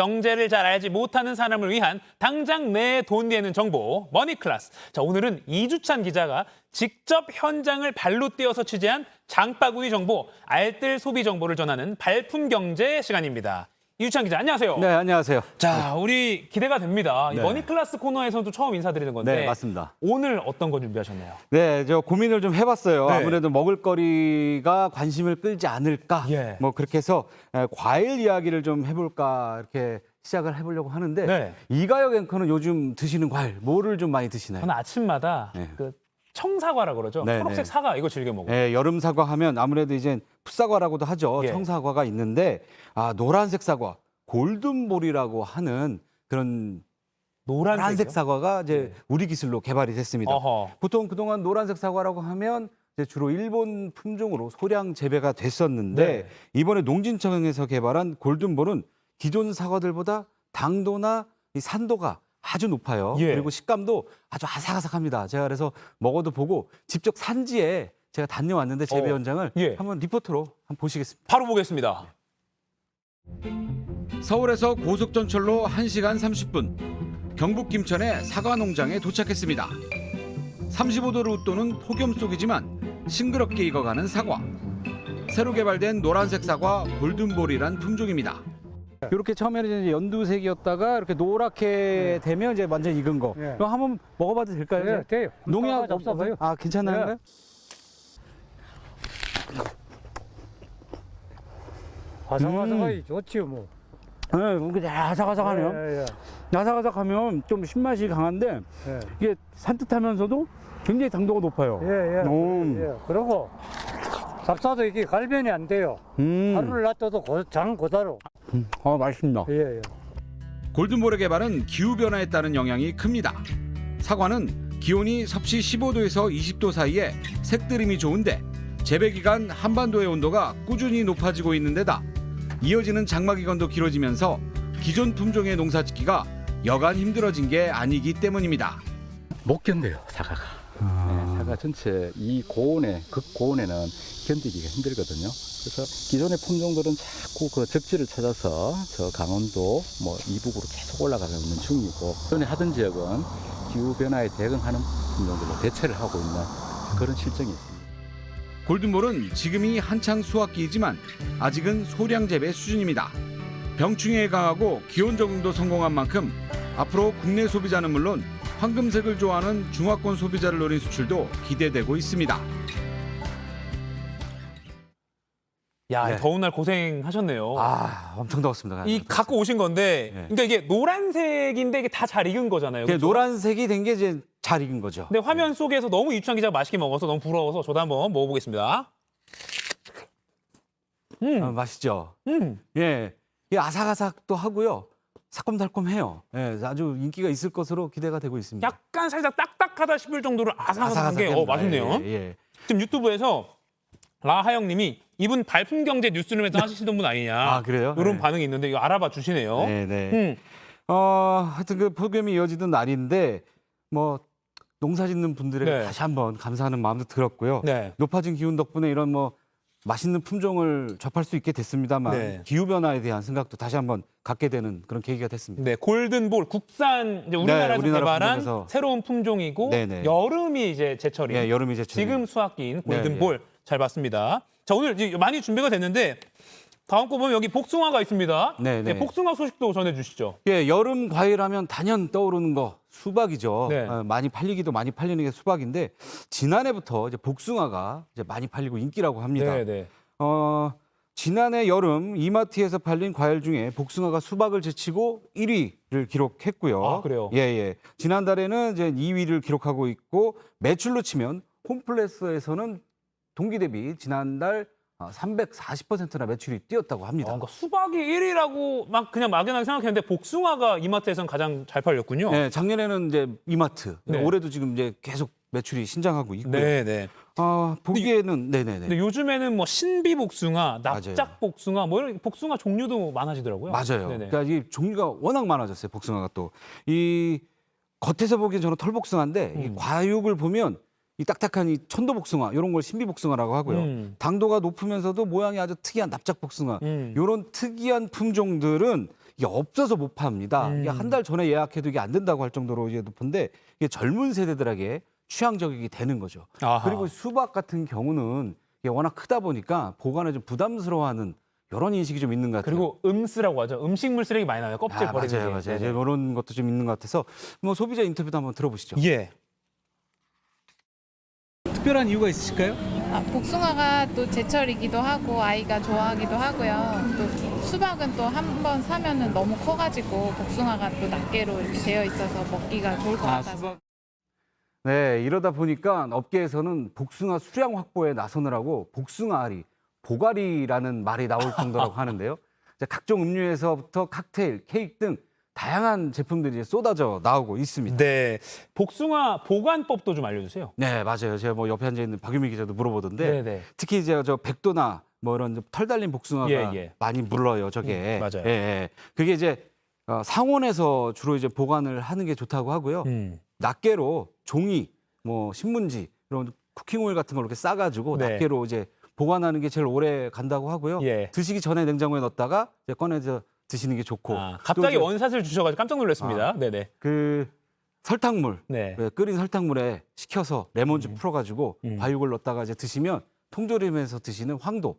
경제를 잘 알지 못하는 사람을 위한 당장 내 돈 되는 정보 머니클래스. 자, 오늘은 이주찬 기자가 직접 현장을 발로 뛰어서 취재한 장바구니 정보, 알뜰 소비 정보를 전하는 발품 경제 시간입니다. 이주찬 기자, 안녕하세요. 네, 안녕하세요. 자, 우리 기대가 됩니다. 네. 이 머니클래스 코너에서도 처음 인사드리는 건데 네, 맞습니다. 오늘 어떤 거 준비하셨나요? 네, 저 고민을 좀 해봤어요. 네. 아무래도 먹을거리가 관심을 끌지 않을까. 예. 뭐 그렇게 해서 과일 이야기를 좀 해볼까 이렇게 시작을 해보려고 하는데 네. 이가혁 앵커는 요즘 드시는 과일 뭐를 좀 많이 드시나요? 저는 아침마다 네. 그 청사과라고 그러죠. 네, 초록색 네. 사과 이거 즐겨 먹어요. 네, 여름 사과 하면 아무래도 이제 풋사과라고도 하죠. 예. 청사과가 있는데 노란색 사과, 골든볼이라고 하는 그런 노란색 사과가 이제 우리 기술로 개발이 됐습니다. 어허. 보통 그동안 노란색 사과라고 하면 이제 주로 일본 품종으로 소량 재배가 됐었는데 네. 이번에 농진청에서 개발한 골든볼은 기존 사과들보다 당도나 이 산도가 아주 높아요. 예. 그리고 식감도 아주 아삭아삭합니다. 제가 그래서 먹어도 보고 직접 산지에 제가 다녀왔는데 재배 현장을 예. 한번 리포터로 한번 보시겠습니다. 바로 보겠습니다. 서울에서 고속전철로 1시간 30분, 경북 김천의 사과 농장에 도착했습니다. 35도를 웃도는 폭염 속이지만 싱그럽게 익어가는 사과. 새로 개발된 노란색 사과 골든볼이란 품종입니다. 이렇게 처음에는 이제 연두색이었다가 이렇게 노랗게 되면 이제 완전 익은 거. 예. 이거 한번 먹어봐도 될까요? 네, 돼요. 농약 잡숴봐요. 괜찮나요? 예. 아삭아삭하기 좋지요, 뭐. 네, 이게 아삭아삭하네요. 예, 예, 아삭아삭하면 좀 신맛이 강한데 예. 이게 산뜻하면서도 굉장히 당도가 높아요. 예, 예. 예. 그리고 잡사도 이게 갈변이 안 돼요. 하루를 놔둬도 장 고다로. 맛있습니다. 예, 예. 골든볼의 개발은 기후변화에 따른 영향이 큽니다. 사과는 기온이 섭씨 15도에서 20도 사이에 색들임이 좋은데 재배기간 한반도의 온도가 꾸준히 높아지고 있는 데다 이어지는 장마기간도 길어지면서 기존 품종의 농사짓기가 여간 힘들어진 게 아니기 때문입니다. 못 견뎌요, 사과가. 네, 사과 전체 이 고온에, 극고온에는 견디기가 힘들거든요. 그래서 기존의 품종들은 자꾸 그 적지를 찾아서 저 강원도 뭐 이북으로 계속 올라가고 있는 중이고, 전에 하던 지역은 기후변화에 대응하는 품종들로 대체를 하고 있는 그런 실정이 있습니다. 골든볼은 지금이 한창 수확기이지만 아직은 소량 재배 수준입니다. 병충해에 강하고 기온 적응도 성공한 만큼 앞으로 국내 소비자는 물론 황금색을 좋아하는 중화권 소비자를 노린 수출도 기대되고 있습니다. 야, 네. 더운 날 고생하셨네요. 엄청 더웠습니다. 이 갖고 오신 건데, 네. 그러니까 이게 노란색인데 이게 다 잘 익은 거잖아요. 이게 그렇죠? 노란색이 된 게 이제 잘 익은 거죠. 근데 화면 속에서 너무 이주찬 기자가 맛있게 먹어서 너무 부러워서 저도 한번 먹어보겠습니다. 맛있죠. 음. 예, 이 아삭아삭도 하고요. 새콤달콤해요. 예, 아주 인기가 있을 것으로 기대가 되고 있습니다. 약간 살짝 딱딱하다 싶을 정도로 아삭아삭한 게 아삭아삭합니다. 맛있네요. 예, 예. 지금 유튜브에서 라하영님이 이분 발품 경제 뉴스룸에서 하시던 분 아니냐. 그래요? 이런 네. 반응이 있는데 이거 알아봐 주시네요. 네, 네. 하여튼 그 폭염이 이어지던 날인데 뭐 농사 짓는 분들에게 네. 다시 한번 감사하는 마음도 들었고요. 네. 높아진 기온 덕분에 이런 뭐 맛있는 품종을 접할 수 있게 됐습니다만 네. 기후 변화에 대한 생각도 다시 한번 갖게 되는 그런 계기가 됐습니다. 네, 골든볼 국산 이제 우리나라에서 우리나라 개발한 품종에서. 새로운 품종이고 네네. 여름이 이제 제철인 예, 여름이 제철. 지금 수확기인 네, 골든볼 잘 봤습니다. 자, 오늘 이제 많이 준비가 됐는데 다음 거 보면 여기 복숭아가 있습니다. 네, 네. 복숭아 소식도 전해주시죠. 예, 여름 과일하면 단연 떠오르는 거 수박이죠. 네. 많이 팔리기도 많이 팔리는 게 수박인데 지난해부터 이제 복숭아가 이제 많이 팔리고 인기라고 합니다. 네, 네. 지난해 여름 이마트에서 팔린 과일 중에 복숭아가 수박을 제치고 1위를 기록했고요. 아, 그래요? 예, 예. 지난달에는 이제 2위를 기록하고 있고 매출로 치면 홈플러스에서는 동기 대비 지난달 340%나 매출이 뛰었다고 합니다. 그러니까 수박이 1위라고 막 그냥 막연하게 생각했는데 복숭아가 이마트에서는 가장 잘 팔렸군요. 네, 작년에는 이제 이마트, 네. 올해도 지금 이제 계속 매출이 신장하고 있고요. 네, 네. 보기에는 네네네. 근데 요즘에는 뭐 신비 복숭아, 납작 맞아요. 복숭아, 뭐 이런 복숭아 종류도 많아지더라고요. 맞아요. 네네. 그러니까 이 종류가 워낙 많아졌어요. 복숭아가 또 이 겉에서 보기엔 저는 털복숭아인데 이 과육을 보면 이 딱딱한 이 천도복숭아 이런 걸 신비복숭아라고 하고요. 당도가 높으면서도 모양이 아주 특이한 납작복숭아 음. 이런 특이한 품종들은 이게 없어서 못 팝니다. 이게 한 달 전에 예약해도 이게 안 된다고 할 정도로 이제 높은데 이게 젊은 세대들에게 취향적이게 되는 거죠. 아하. 그리고 수박 같은 경우는 이게 워낙 크다 보니까 보관에 좀 부담스러워하는 이런 인식이 좀 있는 것 같아요. 그리고 음쓰라고 하죠. 음식물 쓰레기 많이 나와요. 껍질 버리는 맞아요, 게. 맞아요. 네네. 이런 것도 좀 있는 것 같아서 뭐 소비자 인터뷰도 한번 들어보시죠. 예. 특별한 이유가 있으실까요? 복숭아가 또 제철이기도 하고 아이가 좋아하기도 하고요. 또 수박은 또 한 번 사면은 너무 커가지고 복숭아가 또 낱개로 이렇게 되어 있어서 먹기가 좋을 것 같아서. 네, 이러다 보니까 업계에서는 복숭아 수량 확보에 나서느라고 복숭아알이, 보가리라는 말이 나올 정도라고 하는데요. 이제 각종 음료에서부터 칵테일, 케이크 등 다양한 제품들이 이제 쏟아져 나오고 있습니다. 네. 복숭아 보관법도 좀 알려주세요. 네, 맞아요. 제가 뭐 옆에 앉아 있는 박유미 기자도 물어보던데 네네. 특히 이제 저 백도나 뭐 이런 털 달린 복숭아가 예, 예. 많이 물러요, 저게. 맞아요. 예, 예. 그게 이제 상온에서 주로 이제 보관을 하는 게 좋다고 하고요. 낱개로 종이, 뭐 신문지 이런 쿠킹 오일 같은 걸 이렇게 싸가지고 네. 낱개로 이제 보관하는 게 제일 오래 간다고 하고요. 예. 드시기 전에 냉장고에 넣었다가 이제 꺼내서 드시는 게 좋고. 갑자기 또 이제 원샷을 주셔가지고 깜짝 놀랐습니다. 네네. 그 설탕물, 네. 끓인 설탕물에 식혀서 레몬즙 풀어가지고 음. 과육을 넣었다가 이제 드시면 통조림에서 드시는 황도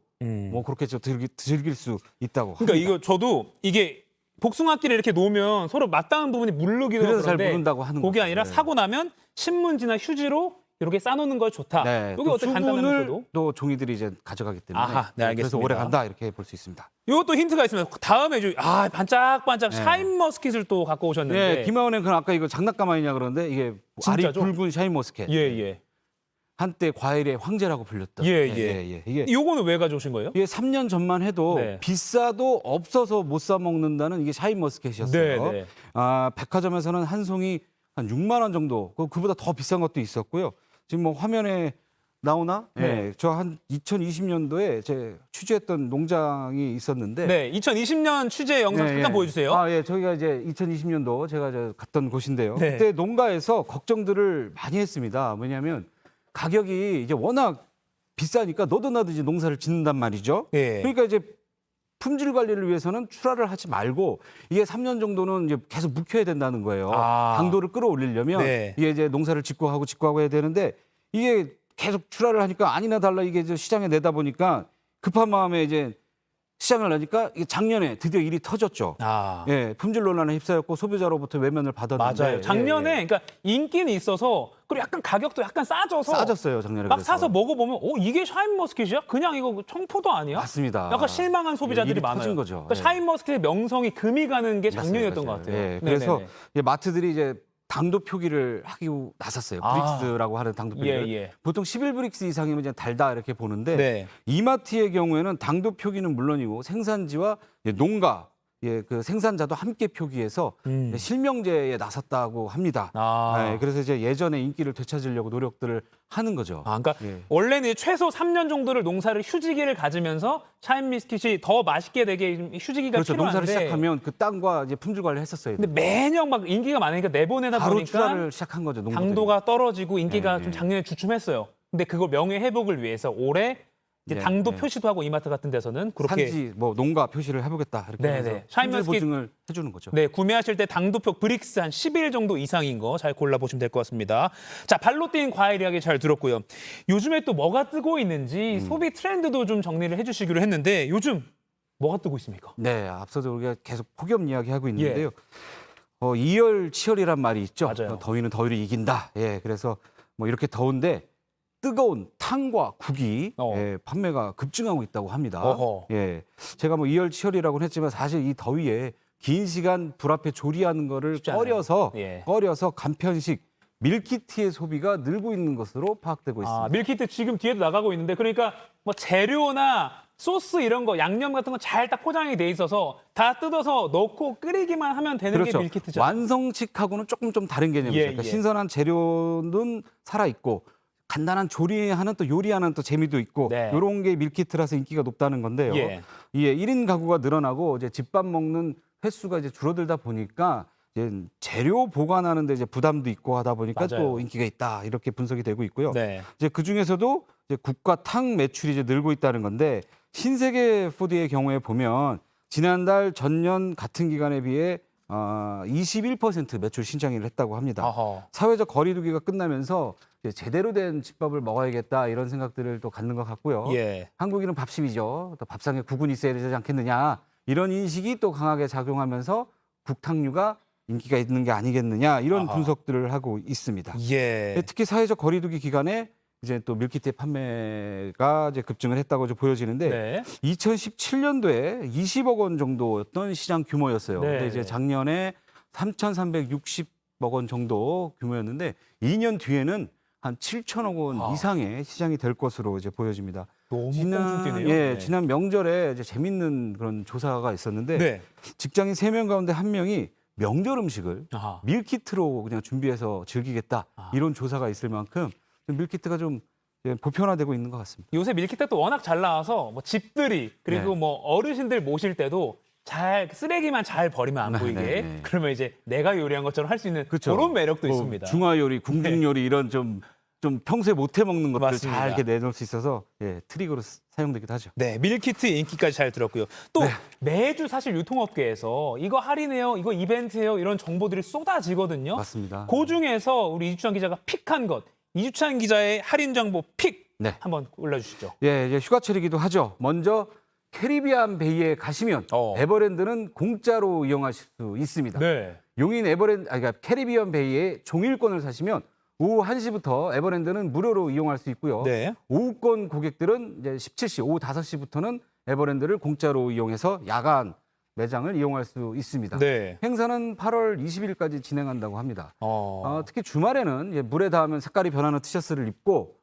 뭐 그렇게 좀 즐길 수 있다고. 그러니까 합니다. 이거 저도 이게 복숭아끼리 이렇게 놓으면 서로 맞닿은 부분이 물르기도 그래서 잘 그런데 모른다고 하는 그게 거죠. 아니라 네. 사고 나면 신문지나 휴지로 이렇게 싸놓는 거 좋다. 네, 이게 또 어떻게 간단하면서도. 수분을 또 종이들이 이제 가져가기 때문에 아하, 네, 그래서 알겠습니다. 오래 간다 이렇게 볼 수 있습니다. 이것도 힌트가 있습니다. 다음에 반짝반짝 네. 샤인머스킷을 또 갖고 오셨는데. 네, 김하원은 그 아까 이거 장난감 아니냐 그러는데 이게 알이 진짜죠? 붉은 샤인머스켓. 예, 예. 한때 과일의 황제라고 불렸던. 예, 예. 이게 요거는 왜 가져오신 거예요? 이게 3년 전만 해도 네. 비싸도 없어서 못 사 먹는다는 이게 샤인머스켓이었어요. 네, 네. 백화점에서는 한 송이 한 6만 원 정도, 그보다 더 비싼 것도 있었고요. 지금 뭐 화면에 나오나? 네. 네. 저 한 2020년도에 제 취재했던 농장이 있었는데. 네, 2020년 취재 영상 잠깐 보여주세요. 예, 저희가 이제 2020년도 제가 갔던 곳인데요. 네. 그때 농가에서 걱정들을 많이 했습니다. 왜냐하면 가격이 이제 워낙 비싸니까 너도 나도 이제 농사를 짓는단 말이죠. 예. 그러니까 이제 품질 관리를 위해서는 출하를 하지 말고 이게 3년 정도는 이제 계속 묵혀야 된다는 거예요. 아. 당도를 끌어올리려면 네. 이게 이제 농사를 짓고 하고 해야 되는데 이게 계속 출하를 하니까 아니나 달라 이게 이제 시장에 내다 보니까 급한 마음에 이제 시장을 내니까 이게 작년에 드디어 일이 터졌죠. 아. 예, 품질 논란에 휩싸였고 소비자로부터 외면을 받았는데 맞아요. 작년에 예, 그러니까 인기는 있어서 그리고 약간 가격도 약간 싸져서 싸졌어요 작년에. 막 그래서. 사서 먹어보면 이게 샤인머스켓이야? 그냥 이거 청포도 아니야? 맞습니다. 약간 실망한 소비자들이 일이 많아요. 터진 거죠. 그러니까 예. 샤인머스켓의 명성이 금이 가는 게 작년이었던 맞아요. 것 같아요. 예, 그래서 네네네. 이제 마트들이 이제 당도 표기를 하기 나섰어요. 아. 브릭스라고 하는 당도 표기를. 예, 예. 보통 11브릭스 이상이면 이제 달다 이렇게 보는데 네. 이마트의 경우에는 당도 표기는 물론이고 생산지와 이제 농가 그 생산자도 함께 표기해서 실명제에 나섰다고 합니다. 아. 네, 그래서 이제 예전의 인기를 되찾으려고 노력들을 하는 거죠. 그러니까 예. 원래는 최소 3년 정도를 농사를 휴지기를 가지면서 샤인머스켓이 더 맛있게 되게 휴지기가 그렇죠. 농사를 필요한데 시작하면 그 땅과 이제 품질 관리를 했었어야 돼요. 근데 매년 막 인기가 많으니까 내보내다 바로 보니까 출하를 시작한 거죠. 농가들이. 당도가 떨어지고 인기가 네, 좀 네. 작년에 주춤했어요. 근데 그걸 명예 회복을 위해서 올해 이제 네, 당도 네. 표시도 하고 이마트 같은 데서는 그렇게 산지 뭐 농가 표시를 해보겠다 이렇게 네, 해서 네. 품질 샤인머스켓- 보증을 해주는 거죠. 네, 구매하실 때 당도표 브릭스 한 10일 정도 이상인 거 잘 골라보시면 될 것 같습니다. 자, 발로 뛴 과일 이야기 잘 들었고요. 요즘에 또 뭐가 뜨고 있는지 소비 트렌드도 좀 정리를 해주시기로 했는데 요즘 뭐가 뜨고 있습니까? 네, 앞서도 우리가 계속 폭염 이야기하고 있는데요. 예. 이열치열이란 말이 있죠. 맞아요. 더위는 더위를 이긴다. 예, 그래서 뭐 이렇게 더운데 뜨거운 탕과 국이 판매가 급증하고 있다고 합니다. 어허. 예, 제가 뭐 이열치열이라고는 했지만 사실 이 더위에 긴 시간 불 앞에 조리하는 거를 쉽지 않아요. 꺼려서 예. 간편식 밀키트의 소비가 늘고 있는 것으로 파악되고 있습니다. 밀키트 지금 뒤에도 나가고 있는데 그러니까 뭐 재료나 소스 이런 거 양념 같은 거 잘 딱 포장이 돼 있어서 다 뜯어서 넣고 끓이기만 하면 되는 그렇죠. 게 밀키트죠. 완성식하고는 조금 좀 다른 개념이죠. 예, 그러니까 예. 신선한 재료는 살아 있고 간단한 조리하는 또 요리하는 또 재미도 있고 네. 이런 게 밀키트라서 인기가 높다는 건데요. 예. 1인 가구가 늘어나고 이제 집밥 먹는 횟수가 이제 줄어들다 보니까 이제 재료 보관하는데 이제 부담도 있고 하다 보니까 맞아요. 또 인기가 있다 이렇게 분석이 되고 있고요. 네. 이제 그 중에서도 이제 국과 탕 매출이 이제 늘고 있다는 건데 신세계 푸드의 경우에 보면 지난달 전년 같은 기간에 비해 21% 매출 신장을 했다고 합니다. 어허. 사회적 거리두기가 끝나면서 이제 제대로 된 집밥을 먹어야겠다 이런 생각들을 또 갖는 것 같고요. 예. 한국인은 밥심이죠. 또 밥상에 국은 있어야 되지 않겠느냐 이런 인식이 또 강하게 작용하면서 국탕류가 인기가 있는 게 아니겠느냐 이런 아하. 분석들을 하고 있습니다. 예. 특히 사회적 거리두기 기간에 이제 또 밀키트의 판매가 이제 급증을 했다고 좀 보여지는데 네. 2017년도에 20억 원 정도였던 시장 규모였어요. 네. 근데 이제 작년에 3,360억 원 정도 규모였는데 2년 뒤에는 한 7천억 원 아. 이상의 시장이 될 것으로 이제 보여집니다. 너무 뻥뻥 뛰네요. 예, 네. 지난 명절에 이제 재밌는 그런 조사가 있었는데 네. 직장인 3명 가운데 1명이 명절 음식을 아하. 밀키트로 그냥 준비해서 즐기겠다 아. 이런 조사가 있을 만큼 밀키트가 좀 보편화되고 있는 것 같습니다. 요새 밀키트가 또 워낙 잘 나와서 뭐 집들이 그리고 네. 뭐 어르신들 모실 때도 잘 쓰레기만 잘 버리면 안 네, 보이게 네, 네. 그러면 이제 내가 요리한 것처럼 할 수 있는 그렇죠. 그런 매력도 뭐 있습니다. 중화 요리, 궁중 요리 이런 좀 평소에 못 해 먹는 것들 맞습니다. 잘 이렇게 내놓을 수 있어서 예, 트릭으로 사용되기도 하죠. 네, 밀키트의 인기까지 잘 들었고요. 또 네. 매주 사실 유통업계에서 이거 할인해요, 이거 이벤트해요 이런 정보들이 쏟아지거든요. 맞습니다. 그 중에서 우리 이주찬 기자가 픽한 것, 이주찬 기자의 할인 정보 픽 네. 한번 올려주시죠. 예, 이제 휴가철이기도 하죠. 먼저 캐리비안 베이에 가시면 에버랜드는 공짜로 이용하실 수 있습니다. 네. 용인 그러니까 캐리비안 베이에 종일권을 사시면 오후 1시부터 에버랜드는 무료로 이용할 수 있고요. 네. 오후권 고객들은 이제 17시, 오후 5시부터는 에버랜드를 공짜로 이용해서 야간 매장을 이용할 수 있습니다. 네. 행사는 8월 20일까지 진행한다고 합니다. 특히 주말에는 이제 물에 닿으면 색깔이 변하는 티셔츠를 입고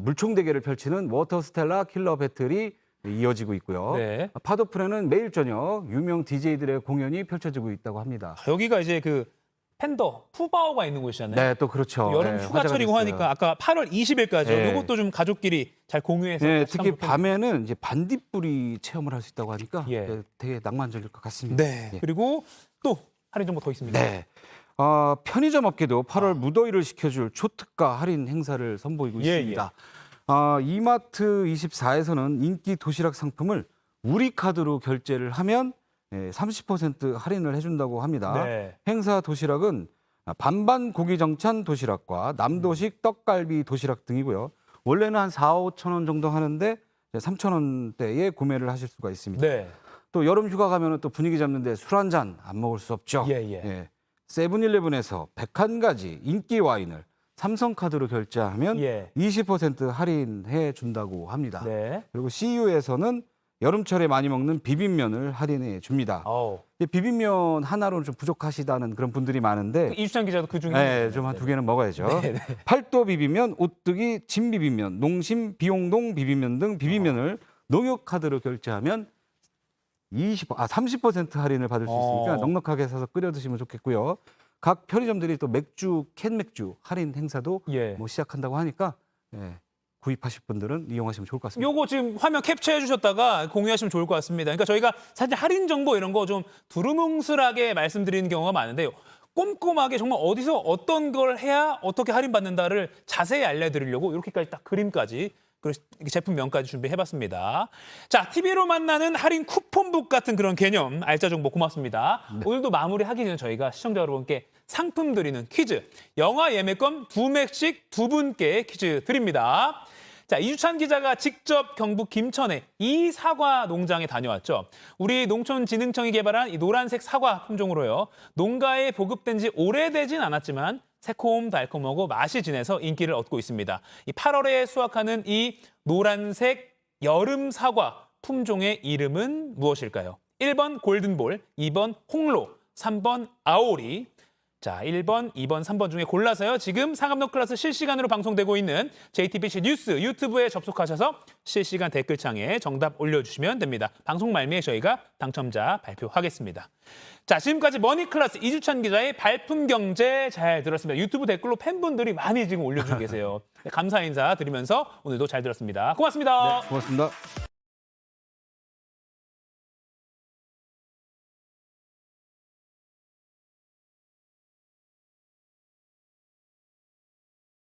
물총 대결을 펼치는 워터 스텔라 킬러 배틀이 이어지고 있고요. 네. 파도풀에는 매일 저녁 유명 DJ들의 공연이 펼쳐지고 있다고 합니다. 여기가 이제 그 팬더 푸바오가 있는 곳이잖아요. 네, 또 그렇죠. 여름 네, 휴가철이고 화제가 됐어요. 하니까 아까 8월 20일까지 네. 이것도 좀 가족끼리 잘 공유해서 네, 같이 특히 한번 밤에는 이제 반딧불이 체험을 할 수 있다고 하니까 예. 네, 되게 낭만적일 것 같습니다. 네. 예. 그리고 또 할인 정보 더 있습니다. 네. 편의점 업계도 8월 무더위를 식혀줄 초특가 할인 행사를 선보이고 예, 있습니다. 이마트 24에서는 인기 도시락 상품을 우리 카드로 결제를 하면 30% 할인을 해준다고 합니다. 네. 행사 도시락은 반반 고기 정찬 도시락과 남도식 떡갈비 도시락 등이고요. 원래는 한 4, 5천 원 정도 하는데 3천 원대에 구매를 하실 수가 있습니다. 네. 또 여름 휴가 가면 또 분위기 잡는데 술 한 잔 안 먹을 수 없죠. 예. 세븐일레븐에서 101가지 인기 와인을 삼성카드로 결제하면 예. 20% 할인해 준다고 합니다. 네. 그리고 CU에서는 여름철에 많이 먹는 비빔면을 할인해 줍니다. 비빔면 하나로는 좀 부족하시다는 그런 분들이 많은데 이주찬 기자도 그 중에 네, 좀 한 2개는 먹어야죠. 팔도 비빔면, 오뚜기, 진 비빔면, 농심, 비용동 비빔면 등 비빔면을 농협카드로 결제하면 30% 할인을 받을 수 있으니까 넉넉하게 사서 끓여 드시면 좋겠고요. 각 편의점들이 또 맥주, 캔 맥주 할인 행사도 예. 뭐 시작한다고 하니까 구입하실 분들은 이용하시면 좋을 것 같습니다. 요거 지금 화면 캡처해 주셨다가 공유하시면 좋을 것 같습니다. 그러니까 저희가 사실 할인 정보 이런 거 좀 두루뭉술하게 말씀드리는 경우가 많은데요. 꼼꼼하게 정말 어디서 어떤 걸 해야 어떻게 할인받는다를 자세히 알려드리려고 이렇게까지 딱 그림까지 그리고 제품명까지 준비해봤습니다. 자, TV로 만나는 할인 쿠폰북 같은 그런 개념, 알짜 정보 고맙습니다. 오늘도 마무리하기 전에 저희가 시청자 여러분께 상품 드리는 퀴즈, 영화 예매권 2매씩 2분께 퀴즈 드립니다. 자, 이주찬 기자가 직접 경북 김천의 이 사과 농장에 다녀왔죠. 우리 농촌진흥청이 개발한 이 노란색 사과 품종으로요. 농가에 보급된 지 오래되진 않았지만 새콤달콤하고 맛이 진해서 인기를 얻고 있습니다. 이 8월에 수확하는 이 노란색 여름 사과 품종의 이름은 무엇일까요? 1번 골든볼, 2번 홍로, 3번 아오리. 자, 1번, 2번, 3번 중에 골라서요. 지금 상암로 클래스 실시간으로 방송되고 있는 JTBC 뉴스 유튜브에 접속하셔서 실시간 댓글창에 정답 올려주시면 됩니다. 방송 말미에 저희가 당첨자 발표하겠습니다. 자, 지금까지 머니클래스 이주찬 기자의 발품 경제 잘 들었습니다. 유튜브 댓글로 팬분들이 많이 지금 올려주고 계세요. 감사 인사 드리면서 오늘도 잘 들었습니다. 고맙습니다. 고맙습니다.